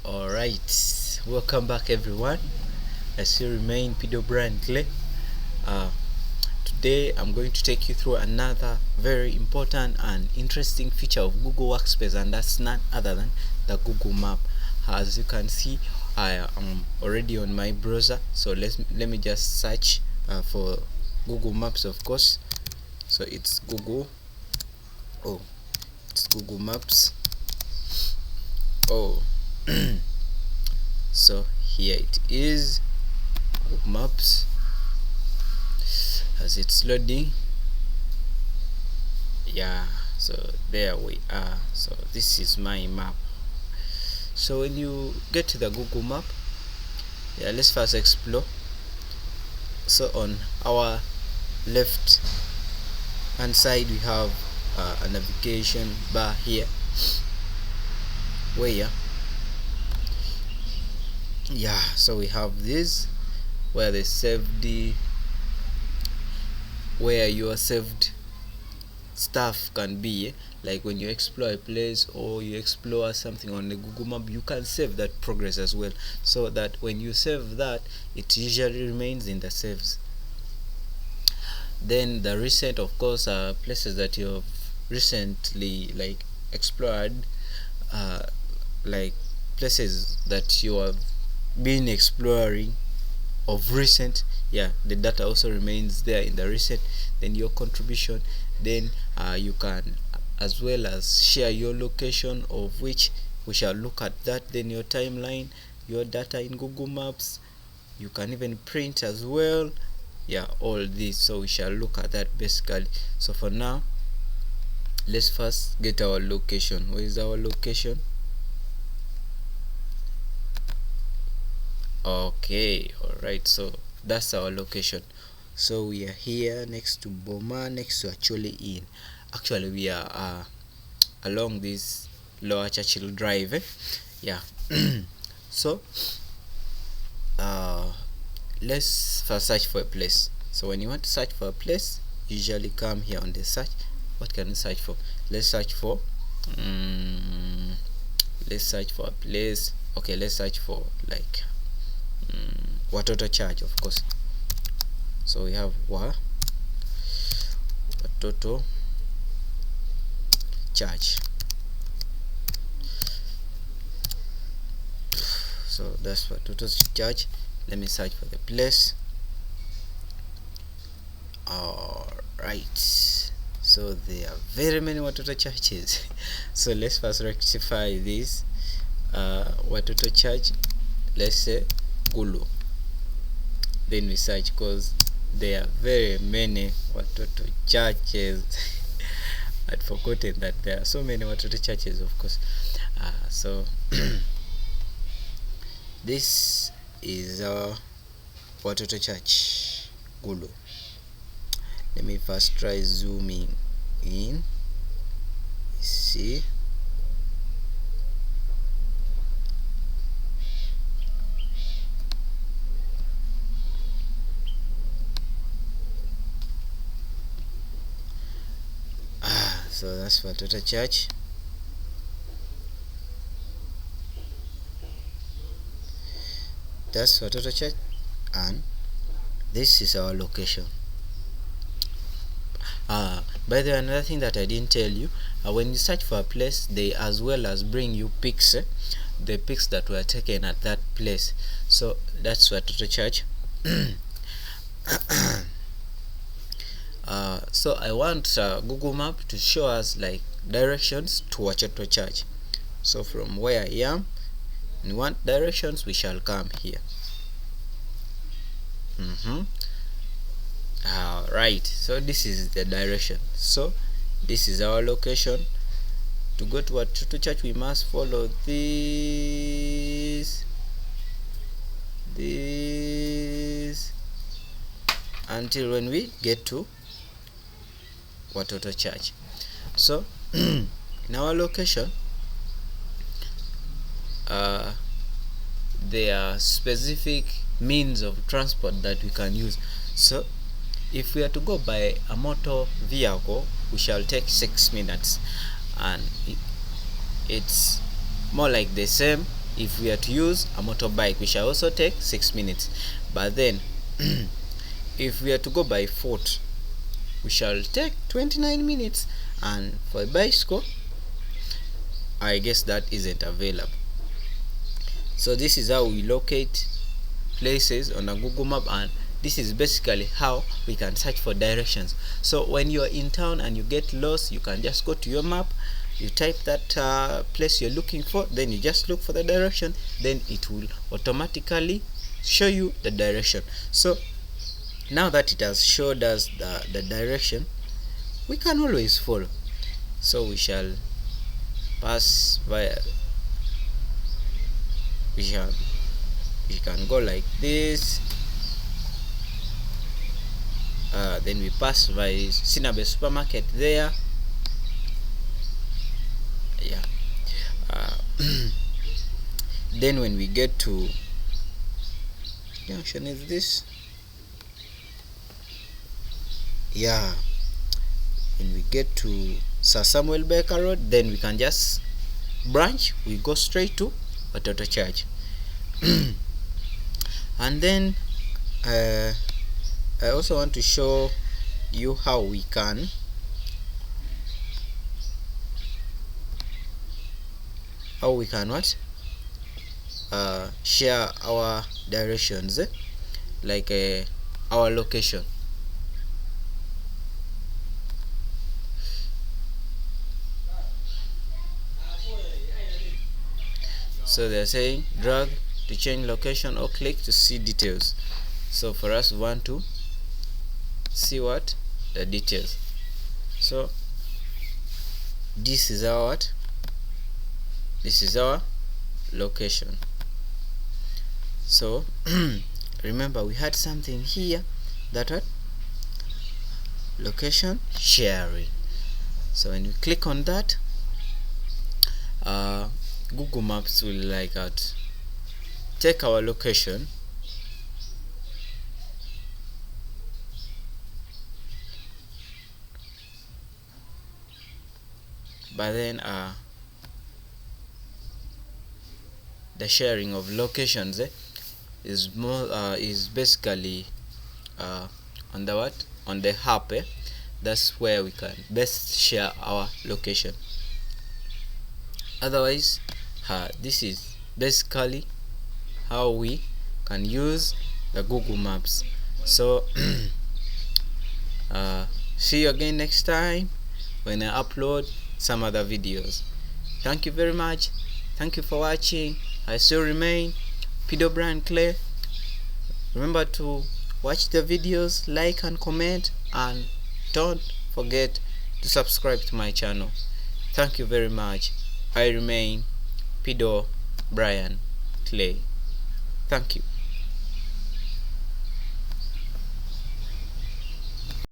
Alright, welcome back everyone. I still remain Pido Brantley. Today I'm going to take you through another very important and interesting feature of Google Workspace, and that's none other than the Google Map. As you can see, I am already on my browser, so let me just search for Google Maps, of course. So it's Google Maps. So here it is, Google Maps. As it's loading, so there we are. So this is my map. So when you get to the Google Map, let's first explore. So on our left hand side we have a navigation bar here, so we have this where they saved where your saved stuff can be, like when you explore a place or you explore something on the Google Map, you can save that progress as well, so that when you save that, it usually remains in the saves. Then the recent, of course, are places that you have recently explored, like places that you have been exploring of recent. The data also remains there in the recent. Then your contribution, then you can as well as share your location, of which we shall look at that. Then your timeline, your data in Google Maps, you can even print as well, all this. So we shall look at that basically. So for now, let's first get our location. Where is our location? Okay, alright, so that's our location. So we are here next to Boma, next to Acholi Inn. Actually we are along this Lower Churchill Drive, so let's first search for a place. So when you want to search for a place, usually come here on the search. What can you search for? Let's search for a place. Okay, let's search for like Watoto Church, of course. So we have Watoto Church. So that's Watoto Church. Let me search for the place. Alright, so there are very many Watoto churches. So let's first rectify this. Watoto Church, let's say Gulu. Then we search, because there are very many Watoto churches. I'd forgotten that there are so many Watoto churches, of course. So this is our Watoto Church, Gulu. Let me first try zooming in. See, so that's Watoto Church. That's Watoto Church, and this is our location. By the way, another thing that I didn't tell you, when you search for a place, they as well as bring you pics, the pics that were taken at that place. So that's Watoto Church. So I want Google Map to show us like directions to Watoto Church. So from where I am, and want directions, we shall come here. Alright, so this is the direction. So this is our location. To go to Watoto Church, we must follow this until when we get to Watoto Church. So in our location, there are specific means of transport that we can use. So if we are to go by a motor vehicle, we shall take 6 minutes, and it's more like the same if we are to use a motorbike, we shall also take 6 minutes. But then if we are to go by foot, we shall take 29 minutes. And for a bicycle, I guess that isn't available. So this is how we locate places on a Google map, and this is basically how we can search for directions. So when you're in town and you get lost, you can just go to your map, you type that place you're looking for, then you just look for the direction, then it will automatically show you the direction. So now that it has showed us the direction, we can always follow. So we shall pass via, we can go like this. Then we pass by Sinabe supermarket there. Yeah. Then when we get to junction is this. Yeah. When we get to Sir Samuel Baker Road, then we can just branch. We go straight to Watoto Church. And then I also want to show you how we can share our directions, like our location. So they're saying drag to change location or click to see details. So for us, we want to see what the details. So this is our location. So remember, we had something here, that what location sharing. So when you click on that, Google Maps will take our location, but then the sharing of locations is basically on the app. That's where we can best share our location. Otherwise, this is basically how we can use the Google Maps. So see you again next time when I upload some other videos. Thank you very much. Thank you for watching. I still remain Pido Brian Clay. Remember to watch the videos, like and comment, and don't forget to subscribe to my channel. Thank you very much. I remain Pido Brian Clay. Thank you.